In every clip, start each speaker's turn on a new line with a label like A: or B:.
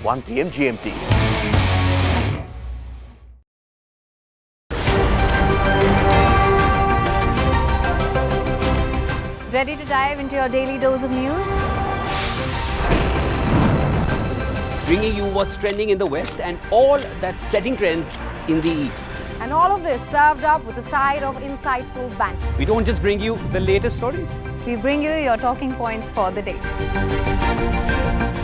A: 1 p.m. GMT.
B: Ready to dive into your daily dose of news?
C: Bringing you what's trending in the West and all that's setting trends in the East.
B: And all of this served up with a side of insightful banter.
C: We don't just bring you the latest stories.
B: We bring you your talking points for the day.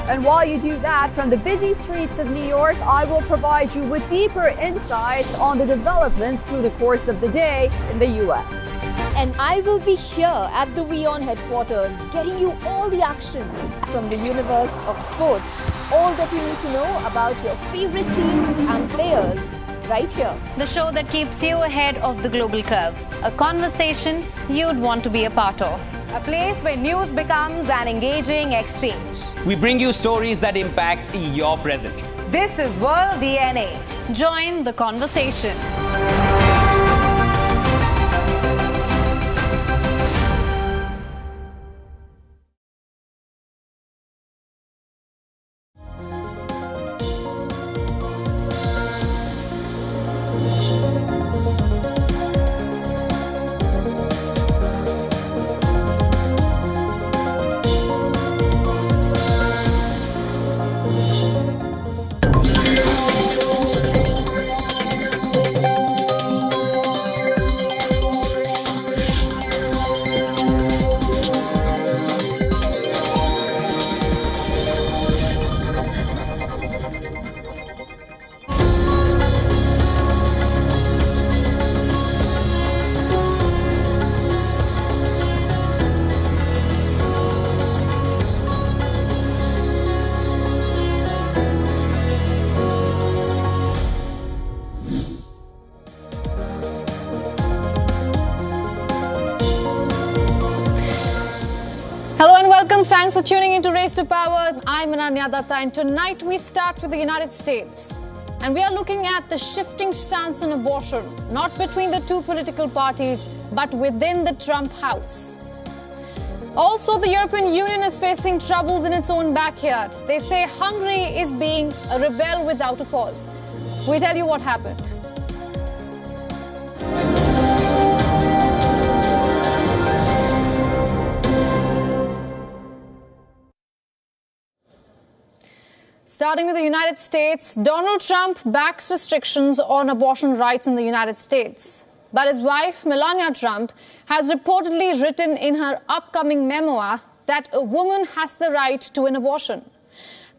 D: And while you do that, from the busy streets of New York, I will provide you with deeper insights on the developments through the course of the day in the U.S.
E: And I will be here at the WION headquarters, getting you all the action from the universe of sport. All that you need to know about your favorite teams and players, right here.
B: The show that keeps you ahead of the global curve. A conversation you'd want to be a part of. A place where news becomes an engaging exchange.
C: We bring you stories that impact your present.
B: This is World DNA. Join the conversation. Hello and welcome. Thanks for tuning in to Race to Power. I'm Ananya Datta, and tonight we start with the United States. And we are looking at the shifting stance on abortion, not between the two political parties, but within the Trump house. Also, the European Union is facing troubles in its own backyard. They say Hungary is being a rebel without a cause. We tell you what happened. Starting with the United States, Donald Trump backs restrictions on abortion rights in the United States. But his wife, Melania Trump, has reportedly written in her upcoming memoir that a woman has the right to an abortion.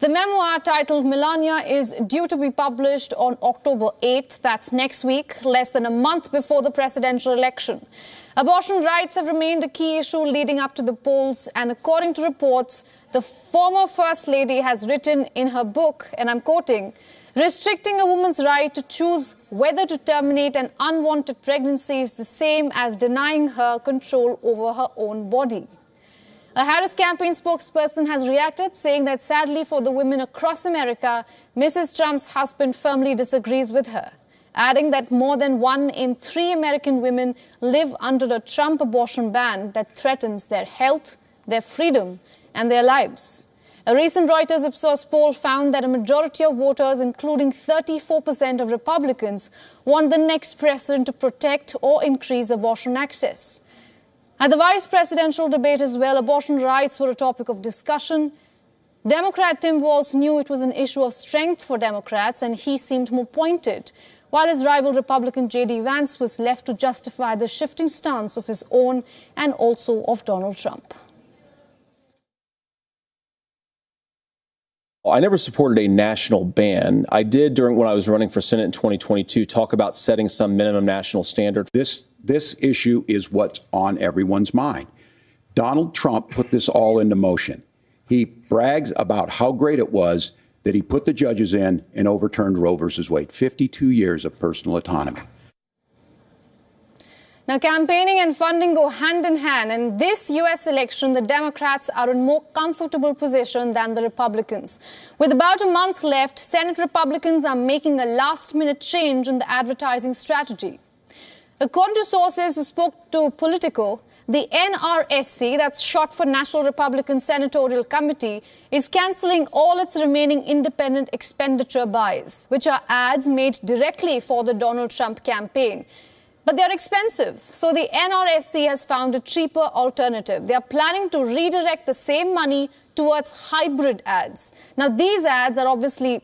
B: The memoir, titled Melania, is due to be published on October 8th, that's next week, less than a month before the presidential election. Abortion rights have remained a key issue leading up to the polls, and according to reports, the former First Lady has written in her book, and I'm quoting, "Restricting a woman's right to choose whether to terminate an unwanted pregnancy is the same as denying her control over her own body." A Harris campaign spokesperson has reacted, saying that sadly for the women across America, Mrs. Trump's husband firmly disagrees with her, adding that more than 1 in 3 American women live under a Trump abortion ban that threatens their health, their freedom, and their lives. A recent Reuters Ipsos poll found that a majority of voters, including 34% of Republicans, want the next president to protect or increase abortion access. At the vice presidential debate as well, abortion rights were a topic of discussion. Democrat Tim Walz knew it was an issue of strength for Democrats, and he seemed more pointed, while his rival Republican J.D. Vance was left to justify the shifting stance of his own and also of Donald Trump.
F: I never supported a national ban. I did when I was running for Senate in 2022, talk about setting some minimum national standard.
G: This issue is what's on everyone's mind. Donald Trump put this all into motion. He brags about how great it was that he put the judges in and overturned Roe versus Wade. 52 years of personal autonomy.
B: Now, campaigning and funding go hand in hand. In this U.S. election, the Democrats are in more comfortable position than the Republicans. With about a month left, Senate Republicans are making a last-minute change in the advertising strategy. According to sources who spoke to Politico, the NRSC, that's short for National Republican Senatorial Committee, is cancelling all its remaining independent expenditure buys, which are ads made directly for the Donald Trump campaign. But they're expensive, so the NRSC has found a cheaper alternative. They are planning to redirect the same money towards hybrid ads. Now, these ads are obviously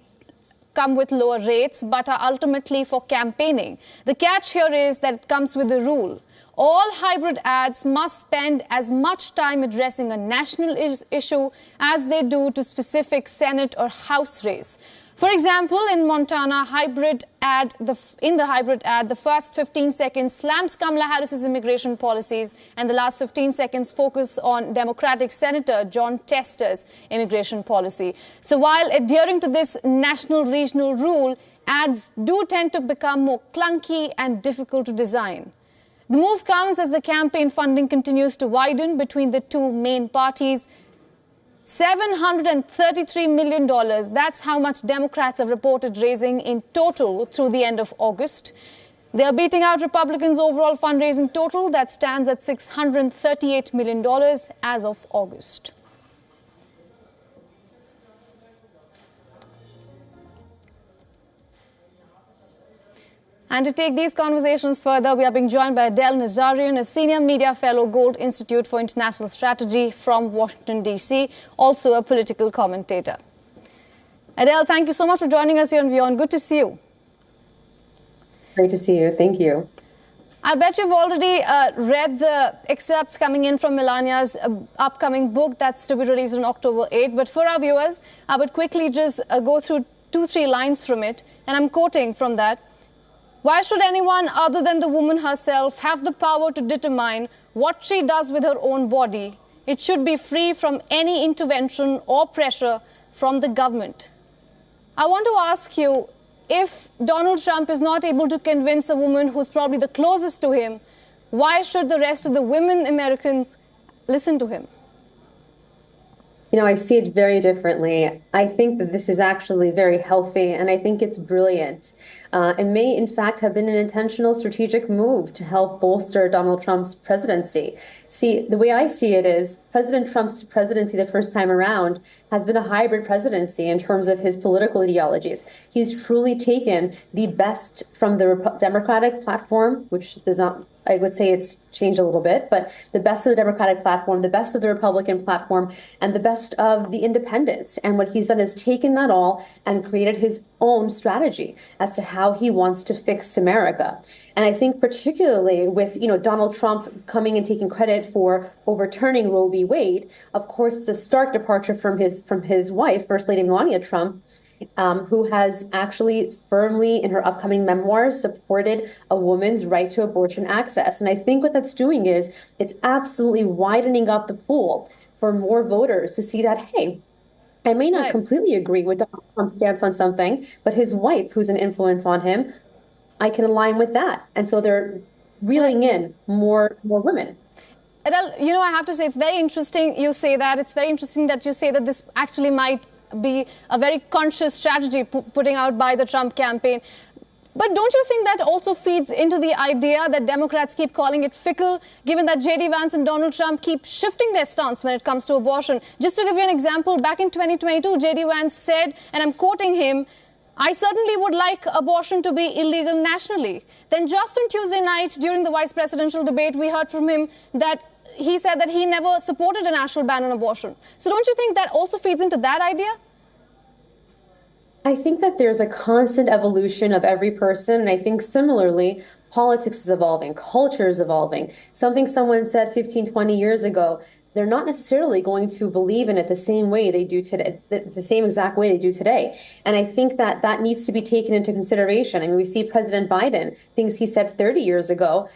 B: come with lower rates, but are ultimately for campaigning. The catch here is that it comes with a rule. All hybrid ads must spend as much time addressing a national issue as they do to specific Senate or House race. For example, in Montana, in the hybrid ad, the first 15 seconds slams Kamala Harris's immigration policies, and the last 15 seconds focus on Democratic Senator Jon Tester's immigration policy. So while adhering to this national regional rule, ads do tend to become more clunky and difficult to design. The move comes as the campaign funding continues to widen between the two main parties. $733 million, that's how much Democrats have reported raising in total through the end of August. They are beating out Republicans' overall fundraising total that stands at $638 million as of August. And to take these conversations further, we are being joined by Adele Nazarian, a senior media fellow, Gold Institute for International Strategy from Washington, D.C., also a political commentator. Adele, thank you so much for joining us here on WION. Good to see you.
A: Great to see you. Thank you.
B: I bet you've already read the excerpts coming in from Melania's upcoming book that's to be released on October 8th. But for our viewers, I would quickly just go through 2-3 lines from it. And I'm quoting from that. Why should anyone other than the woman herself have the power to determine what she does with her own body? It should be free from any intervention or pressure from the government. I want to ask you, if Donald Trump is not able to convince a woman who's probably the closest to him, why should the rest of the women Americans listen to him?
A: You know, I see it very differently. I think that this is actually very healthy, and I think it's brilliant. It may, in fact, have been an intentional strategic move to help bolster Donald Trump's presidency. See, the way I see it is President Trump's presidency the first time around has been a hybrid presidency in terms of his political ideologies. He's truly taken the best from the Democratic platform, which does not, I would say it's changed a little bit, but the best of the Democratic platform, the best of the Republican platform, and the best of the independents. And what he's done is taken that all and created his own strategy as to how he wants to fix America. And I think particularly with, Donald Trump coming and taking credit for overturning Roe v. Wade, of course, it's a stark departure from his wife, First Lady Melania Trump, who has actually firmly in her upcoming memoirs supported a woman's right to abortion access. And I think what that's doing is it's absolutely widening up the pool for more voters to see that, hey, I may not completely agree with Donald Trump's stance on something, but his wife, who's an influence on him, I can align with that. And so they're reeling in more women.
B: Adele, I have to say, it's very interesting you say that. It's very interesting that you say that this actually might be a very conscious strategy putting out by the Trump campaign. But don't you think that also feeds into the idea that Democrats keep calling it fickle, given that J.D. Vance and Donald Trump keep shifting their stance when it comes to abortion? Just to give you an example, back in 2022, J.D. Vance said, and I'm quoting him, "I certainly would like abortion to be illegal nationally." Then just on Tuesday night, during the vice presidential debate, we heard from him that he said that he never supported a national ban on abortion. So don't you think that also feeds into that idea?
A: I think that there's a constant evolution of every person. And I think similarly, politics is evolving, culture is evolving. Something someone said 15, 20 years ago, they're not necessarily going to believe in it the same way they do today, the same exact way they do today. And I think that that needs to be taken into consideration. I mean, we see President Biden, things he said 30 years ago,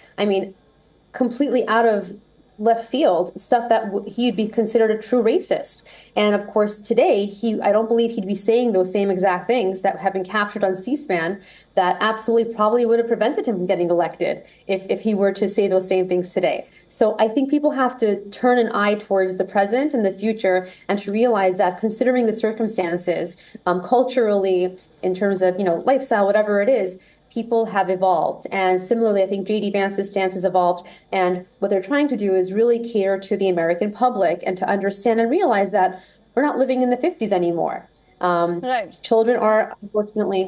A: completely out of left field, stuff that he'd be considered a true racist. And of course, today, I don't believe he'd be saying those same exact things that have been captured on C-SPAN that absolutely probably would have prevented him from getting elected if he were to say those same things today. So I think people have to turn an eye towards the present and the future and to realize that considering the circumstances, culturally, in terms of, lifestyle, whatever it is, people have evolved. And similarly, I think J.D. Vance's stance has evolved. And what they're trying to do is really cater to the American public and to understand and realize that we're not living in the 50s anymore.
B: Right.
A: Children are, unfortunately,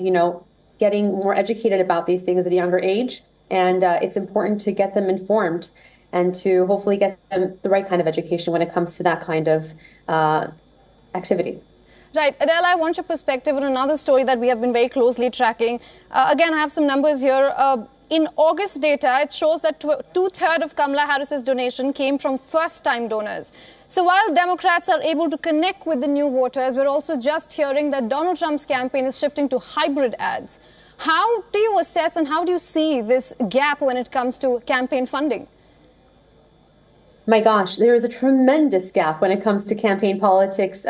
A: getting more educated about these things at a younger age. And it's important to get them informed and to hopefully get them the right kind of education when it comes to that kind of activity.
B: Right. Adele, I want your perspective on another story that we have been very closely tracking. Again, I have some numbers here. In August data, it shows that two-thirds of Kamala Harris's donation came from first-time donors. So while Democrats are able to connect with the new voters, we're also just hearing that Donald Trump's campaign is shifting to hybrid ads. How do you assess and how do you see this gap when it comes to campaign funding?
A: My gosh, there is a tremendous gap when it comes to campaign politics,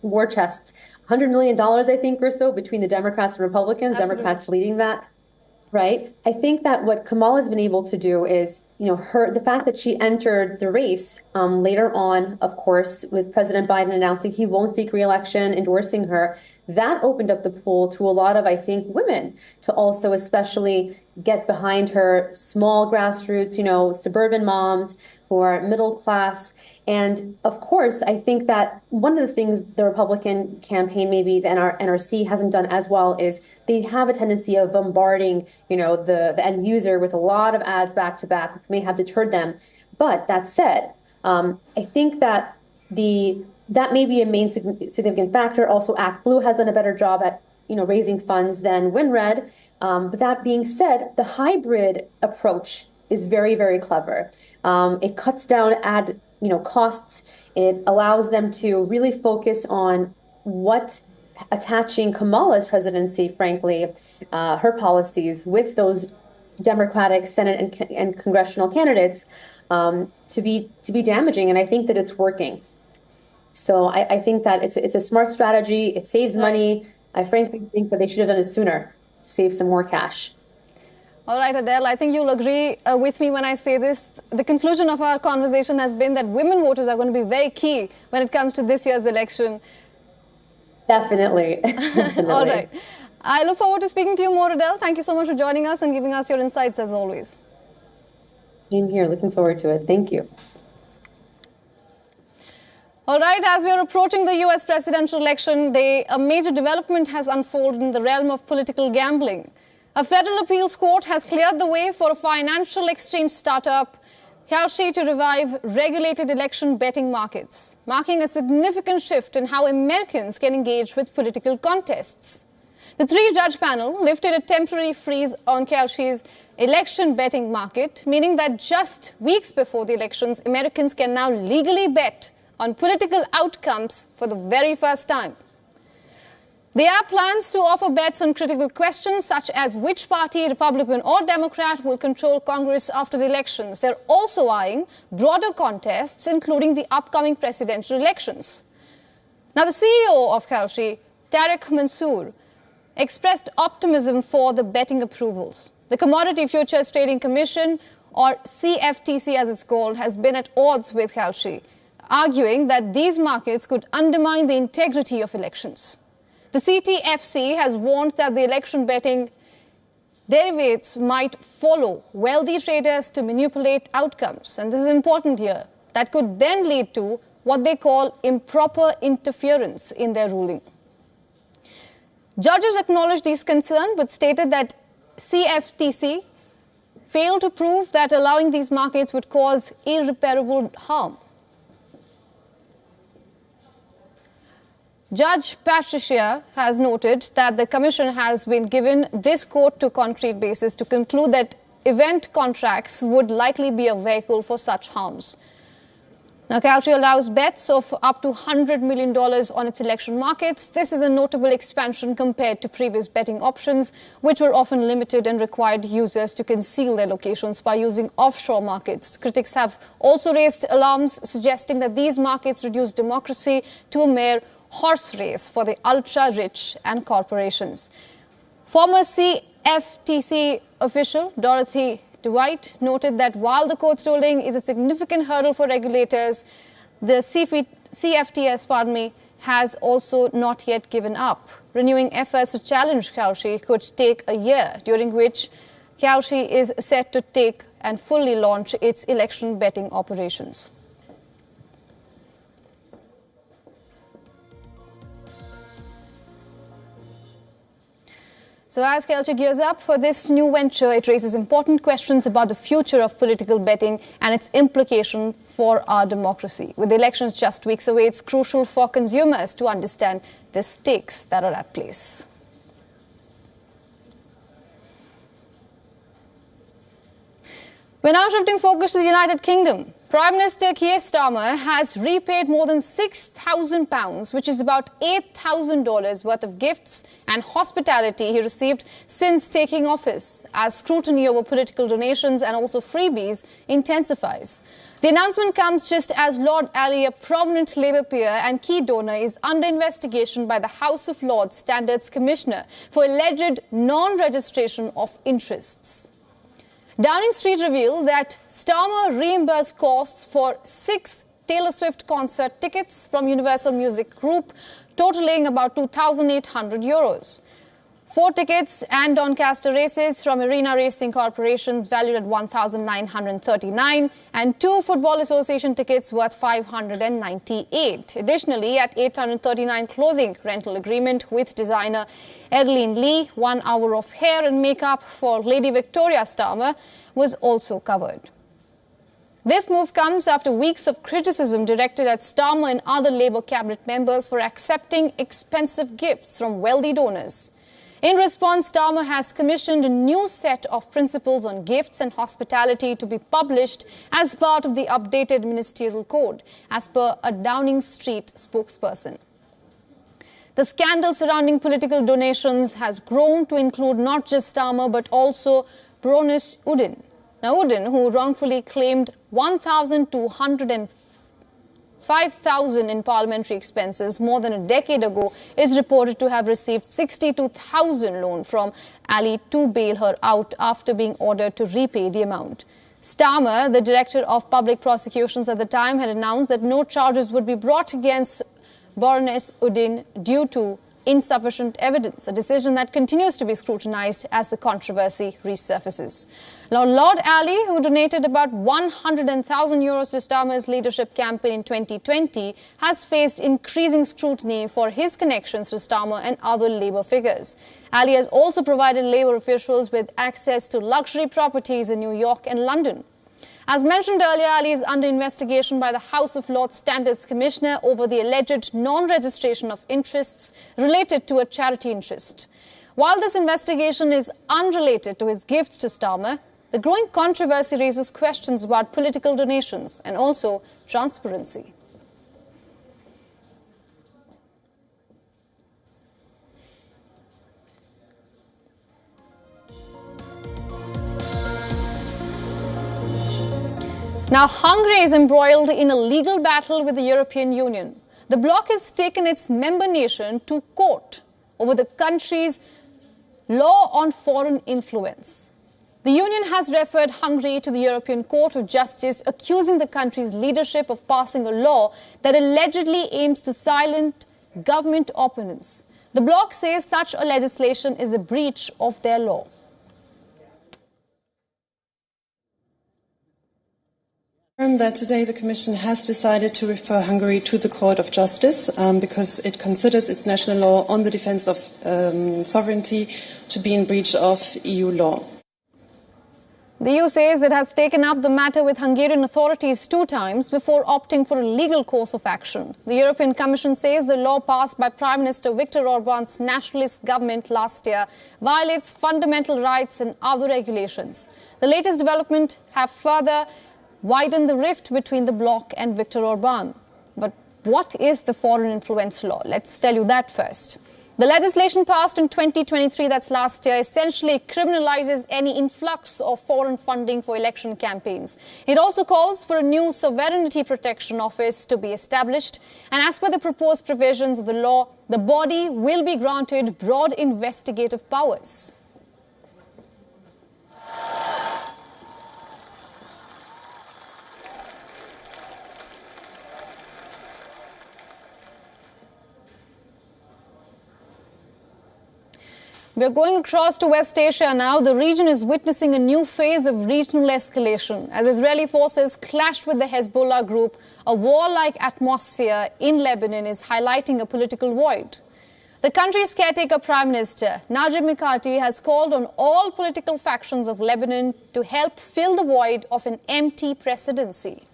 A: war chests. $100 million, I think, or so between the Democrats and Republicans,
B: Absolutely.
A: Democrats leading that. Right. I think that what Kamala has been able to do is, the fact that she entered the race later on, of course, with President Biden announcing he won't seek re-election, endorsing her, that opened up the pool to a lot of, I think, women to also especially get behind her, small grassroots, suburban moms who are middle class. And of course, I think that one of the things the Republican campaign, maybe the NRC hasn't done as well, is they have a tendency of bombarding, the end user with a lot of ads back to back, which may have deterred them. But that said, I think that that may be a main significant factor. Also, ActBlue has done a better job at raising funds than WinRed. But that being said, the hybrid approach is very, very clever. It cuts down ad costs. It allows them to really focus on what attaching Kamala's presidency, frankly, her policies with those Democratic Senate and congressional candidates to be damaging. And I think that it's working. So I think that it's a smart strategy. It saves money. I frankly think that they should have done it sooner to save some more cash.
B: All right, Adele, I think you'll agree with me when I say this. The conclusion of our conversation has been that women voters are going to be very key when it comes to this year's election.
A: Definitely. Definitely.
B: All right. I look forward to speaking to you more, Adele. Thank you so much for joining us and giving us your insights as always.
A: I'm here. Looking forward to it. Thank you.
B: All right, as we are approaching the US presidential election day, a major development has unfolded in the realm of political gambling. A federal appeals court has cleared the way for a financial exchange startup, Kalshi, to revive regulated election betting markets, marking a significant shift in how Americans can engage with political contests. The three-judge panel lifted a temporary freeze on Kalshi's election betting market, meaning that just weeks before the elections, Americans can now legally bet on political outcomes for the very first time. There are plans to offer bets on critical questions such as which party, Republican or Democrat, will control Congress after the elections. They're also eyeing broader contests, including the upcoming presidential elections. Now, the CEO of Kalshi, Tariq Mansour, expressed optimism for the betting approvals. The Commodity Futures Trading Commission, or CFTC as it's called, has been at odds with Kalshi, arguing that these markets could undermine the integrity of elections. The CTFC has warned that the election betting derivatives might follow wealthy traders to manipulate outcomes. And this is important here. That could then lead to what they call improper interference in their ruling. Judges acknowledged these concerns but stated that CFTC failed to prove that allowing these markets would cause irreparable harm. Judge Patricia has noted that the Commission has been given this court to concrete basis to conclude that event contracts would likely be a vehicle for such harms. Now, Kalshi allows bets of up to $100 million on its election markets. This is a notable expansion compared to previous betting options, which were often limited and required users to conceal their locations by using offshore markets. Critics have also raised alarms suggesting that these markets reduce democracy to a mere horse race for the ultra-rich and corporations. Former CFTC official Dorothy Dwight noted that while the court's ruling is a significant hurdle for regulators, the CFTS, has also not yet given up. Renewing efforts to challenge Kaushi could take a year, during which Kaushi is set to take and fully launch its election betting operations. So as Kelchi gears up for this new venture, it raises important questions about the future of political betting and its implication for our democracy. With the elections just weeks away, it's crucial for consumers to understand the stakes that are at play. We're now shifting focus to the United Kingdom. Prime Minister Keir Starmer has repaid more than £6,000, which is about $8,000 worth of gifts and hospitality he received since taking office, as scrutiny over political donations and also freebies intensifies. The announcement comes just as Lord Ali, a prominent Labour peer and key donor, is under investigation by the House of Lords Standards Commissioner for alleged non-registration of interests. Downing Street revealed that Starmer reimbursed costs for 6 Taylor Swift concert tickets from Universal Music Group, totaling about €2,800. 4 tickets and Doncaster races from Arena Racing Corporations valued at $1,939 and 2 Football Association tickets worth $598. Additionally, at $839 clothing rental agreement with designer Edeline Lee, 1 hour of hair and makeup for Lady Victoria Starmer was also covered. This move comes after weeks of criticism directed at Starmer and other Labour cabinet members for accepting expensive gifts from wealthy donors. In response, Starmer has commissioned a new set of principles on gifts and hospitality to be published as part of the updated ministerial code, as per a Downing Street spokesperson. The scandal surrounding political donations has grown to include not just Starmer but also Baroness Udin. Now, Udin, who wrongfully claimed $1,205,000 in parliamentary expenses more than a decade ago, is reported to have received $62,000 loan from Ali to bail her out after being ordered to repay the amount. Starmer, the director of public prosecutions at the time, had announced that no charges would be brought against Baroness Udin due to insufficient evidence, a decision that continues to be scrutinized as the controversy resurfaces. Now, Lord Ali, who donated about €100,000 to Starmer's leadership campaign in 2020, has faced increasing scrutiny for his connections to Starmer and other Labour figures. Ali has also provided Labour officials with access to luxury properties in New York and London. As mentioned earlier, Ali is under investigation by the House of Lords Standards Commissioner over the alleged non-registration of interests related to a charity interest. While this investigation is unrelated to his gifts to Starmer, the growing controversy raises questions about political donations and also transparency. Now, Hungary is embroiled in a legal battle with the European Union. The bloc has taken its member nation to court over the country's law on foreign influence. The Union has referred Hungary to the European Court of Justice, accusing the country's leadership of passing a law that allegedly aims to silence government opponents. The bloc says such a legislation is a breach of their law.
H: That today the Commission has decided to refer Hungary to the Court of Justice because it considers its national law on the defence of sovereignty to be in breach of EU law.
B: The EU says it has taken up the matter with Hungarian authorities 2 times before opting for a legal course of action. The European Commission says the law passed by Prime Minister Viktor Orban's nationalist government last year violates fundamental rights and other regulations. The latest development have further widened the rift between the bloc and Viktor Orban. But what is the foreign influence law? Let's tell you that first. The legislation passed in 2023, that's last year, essentially criminalizes any influx of foreign funding for election campaigns. It also calls for a new sovereignty protection office to be established. And as per the proposed provisions of the law, the body will be granted broad investigative powers. We're going across to West Asia now. The region is witnessing a new phase of regional escalation as Israeli forces clash with the Hezbollah group. A warlike atmosphere in Lebanon is highlighting a political void. The country's caretaker Prime Minister, Najib Mikati, has called on all political factions of Lebanon to help fill the void of an empty presidency.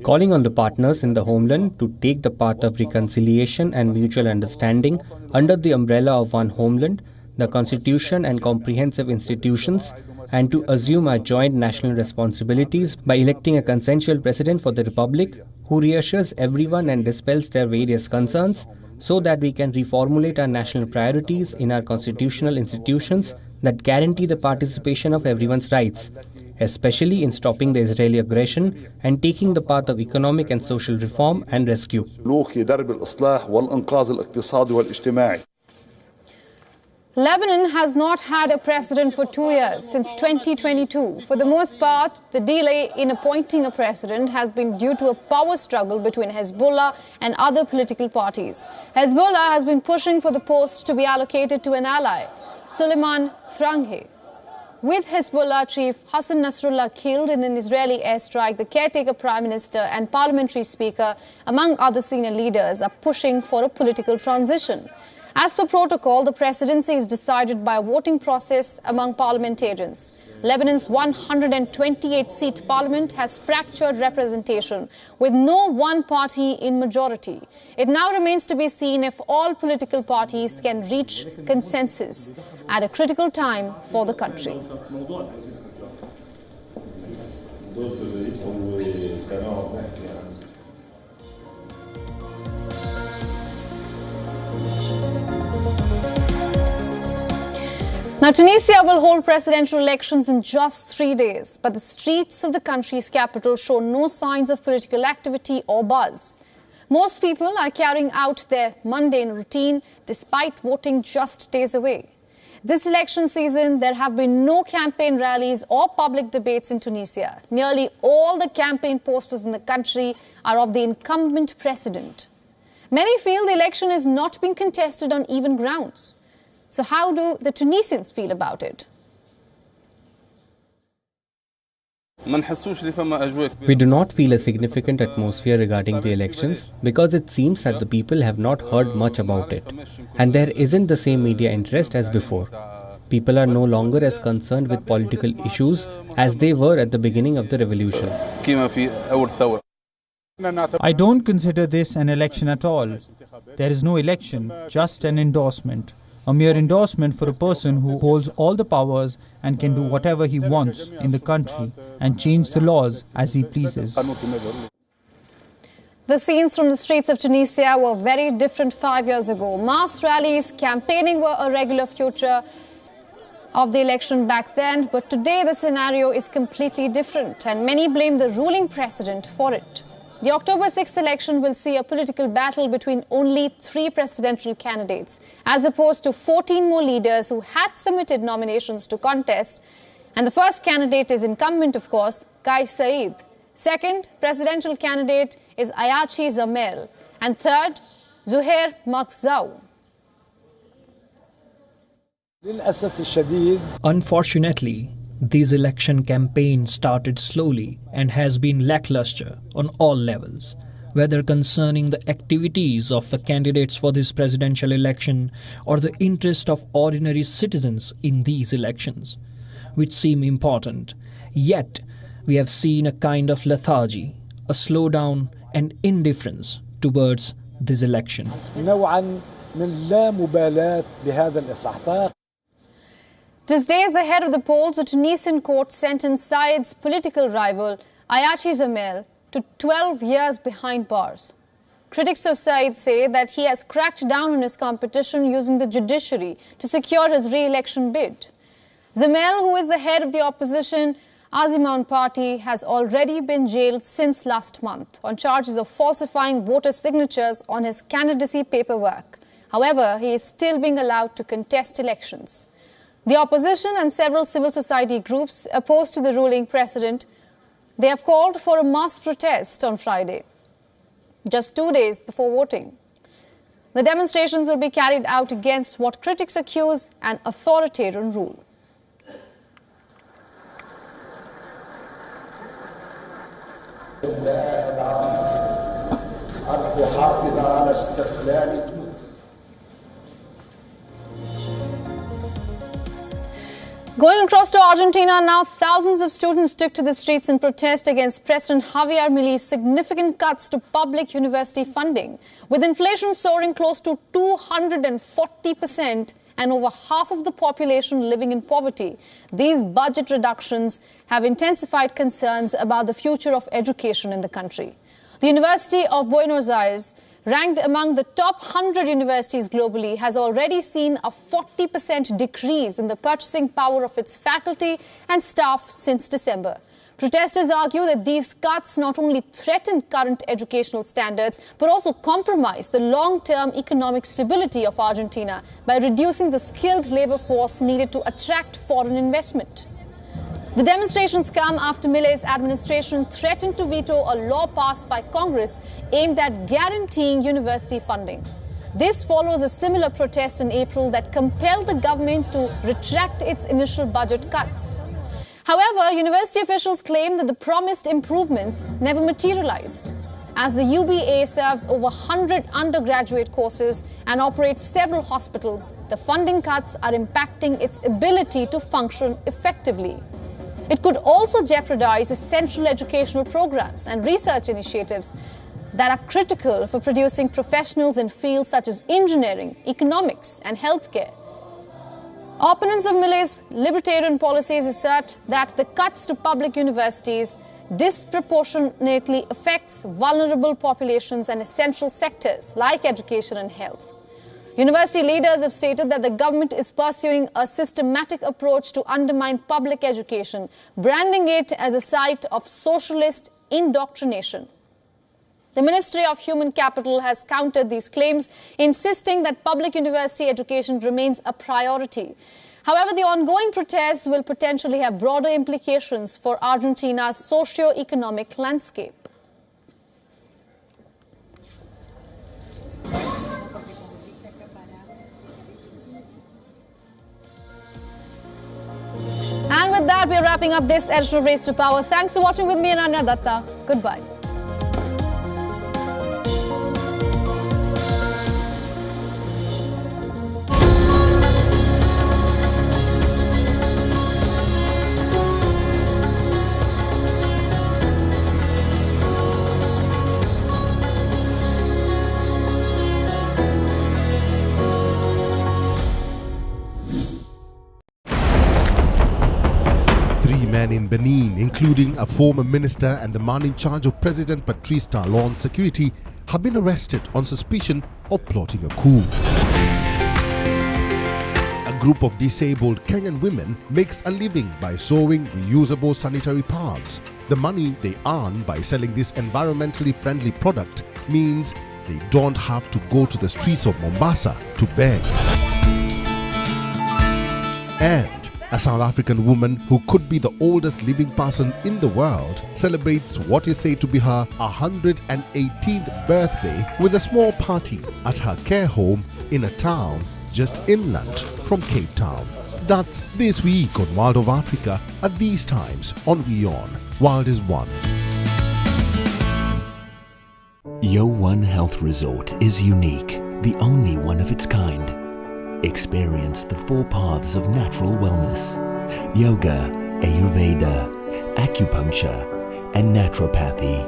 I: Calling on the partners in the homeland to take the path of reconciliation and mutual understanding under the umbrella of one homeland, the constitution and comprehensive institutions, and to assume our joint national responsibilities by electing a consensual president for the republic who reassures everyone and dispels their various concerns so that we can reformulate our national priorities in our constitutional institutions that guarantee the participation of everyone's rights, especially in stopping the Israeli aggression and taking the path of economic and social reform and rescue.
B: Lebanon has not had a president for 2 years, since 2022. For the most part, the delay in appointing a president has been due to a power struggle between Hezbollah and other political parties. Hezbollah has been pushing for the post to be allocated to an ally, Suleiman Frangi. With Hezbollah chief Hassan Nasrallah killed in an Israeli airstrike, the caretaker prime minister and parliamentary speaker, among other senior leaders, are pushing for a political transition. As per protocol, the presidency is decided by a voting process among parliamentarians. Lebanon's 128-seat parliament has fractured representation, with no one party in majority. It now remains to be seen if all political parties can reach consensus at a critical time for the country. Now, Tunisia will hold presidential elections in just 3 days, but the streets of the country's capital show no signs of political activity or buzz. Most people are carrying out their mundane routine despite voting just days away. This election season, there have been no campaign rallies or public debates in Tunisia. Nearly all the campaign posters in the country are of the incumbent president. Many feel the election is not being contested on even grounds. So how do the Tunisians feel about it?
I: We do not feel a significant atmosphere regarding the elections because it seems that the people have not heard much about it, and there isn't the same media interest as before. People are no longer as concerned with political issues as they were at the beginning of the revolution.
J: I don't consider this an election at all. There is no election, just an endorsement. A mere endorsement for a person who holds all the powers and can do whatever he wants in the country and change the laws as he pleases.
B: The scenes from the streets of Tunisia were very different 5 years ago. Mass rallies, campaigning were a regular feature of the election back then, but today the scenario is completely different and many blame the ruling president for it. The October 6th election will see a political battle between only 3 presidential candidates, as opposed to 14 more leaders who had submitted nominations to contest. And the first candidate is incumbent, of course, Kais Saied. Second presidential candidate is Ayachi Zamel. And third, Zuhair Makhzow.
K: Unfortunately, this election campaign started slowly and has been lackluster on all levels, whether concerning the activities of the candidates for this presidential election or the interest of ordinary citizens in these elections, which seem important. Yet, we have seen a kind of lethargy, a slowdown and indifference towards this election.
B: Just days ahead of the polls, a Tunisian court sentenced Said's political rival, Ayachi Zamel, to 12 years behind bars. Critics of Said say that he has cracked down on his competition using the judiciary to secure his re-election bid. Zamel, who is the head of the opposition Azimoun party, has already been jailed since last month on charges of falsifying voter signatures on his candidacy paperwork. However, he is still being allowed to contest elections. The opposition and several civil society groups opposed to the ruling president, they have called for a mass protest on Friday. just 2 days before voting. The demonstrations will be carried out against what critics accuse an authoritarian rule. Going across to Argentina now, thousands of students took to the streets in protest against President Javier Milei's significant cuts to public university funding. With inflation soaring close to 240% and over half of the population living in poverty, these budget reductions have intensified concerns about the future of education in the country. The University of Buenos Aires, ranked among the top 100 universities globally, has already seen a 40% decrease in the purchasing power of its faculty and staff since December. Protesters argue that these cuts not only threaten current educational standards, but also compromise the long-term economic stability of Argentina by reducing the skilled labor force needed to attract foreign investment. The demonstrations come after Milei's administration threatened to veto a law passed by Congress aimed at guaranteeing university funding. This follows a similar protest in April that compelled the government to retract its initial budget cuts. However, university officials claim that the promised improvements never materialized. As the UBA serves over 100 undergraduate courses and operates several hospitals, the funding cuts are impacting its ability to function effectively. It could also jeopardize essential educational programs and research initiatives that are critical for producing professionals in fields such as engineering, economics, and healthcare. Opponents of Milei's libertarian policies assert that the cuts to public universities disproportionately affects vulnerable populations and essential sectors like education and health. University leaders have stated that the government is pursuing a systematic approach to undermine public education, branding it as a site of socialist indoctrination. The Ministry of Human Capital has countered these claims, insisting that public university education remains a priority. However, the ongoing protests will potentially have broader implications for Argentina's socio-economic landscape. And with that, we're wrapping up this edition of Race to Power. Thanks for watching with me, Ananya Datta. Goodbye.
L: Men in Benin, including a former minister and the man in charge of President Patrice Talon's security, have been arrested on suspicion of plotting a coup. A group of disabled Kenyan women makes a living by sewing reusable sanitary pads. The money they earn by selling this environmentally friendly product means they don't have to go to the streets of Mombasa to beg. And a South African woman who could be the oldest living person in the world celebrates what is said to be her 118th birthday with a small party at her care home in a town just inland from Cape Town. That's this week on World of Africa at these times on WION. World is One.
M: WION Health Resort is unique, the only one of its kind. Experience the 4 paths of natural wellness: yoga, Ayurveda, acupuncture, and naturopathy.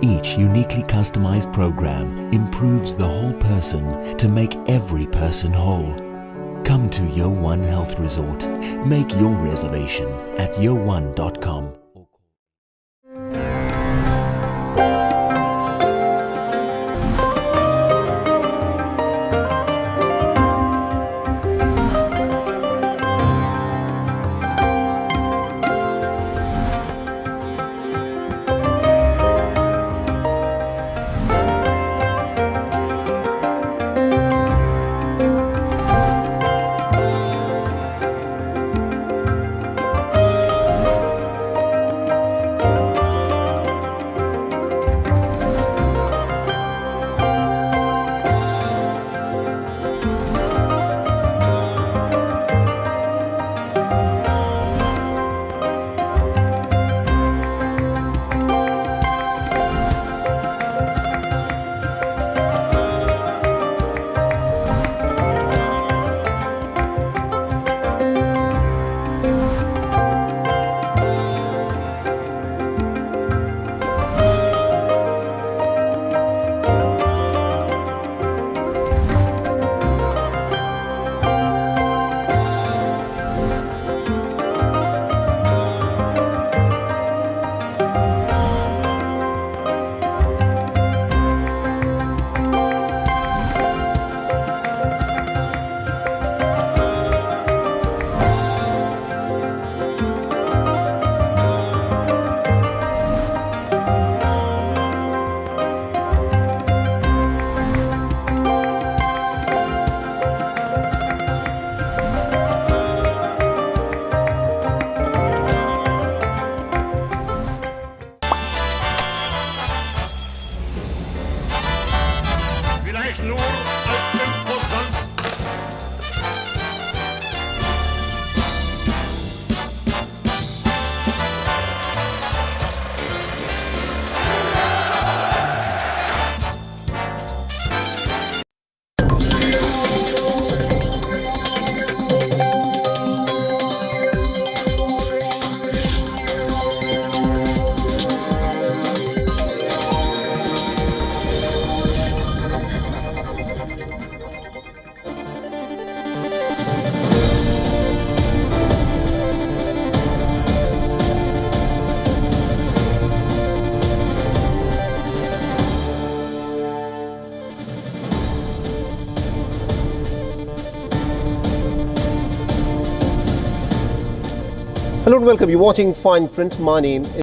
M: Each uniquely customized program improves the whole person to make every person whole. Come to WION Health Resort. Make your reservation at yowon.com.
N: Hello and welcome. You're watching Fine Print. My name is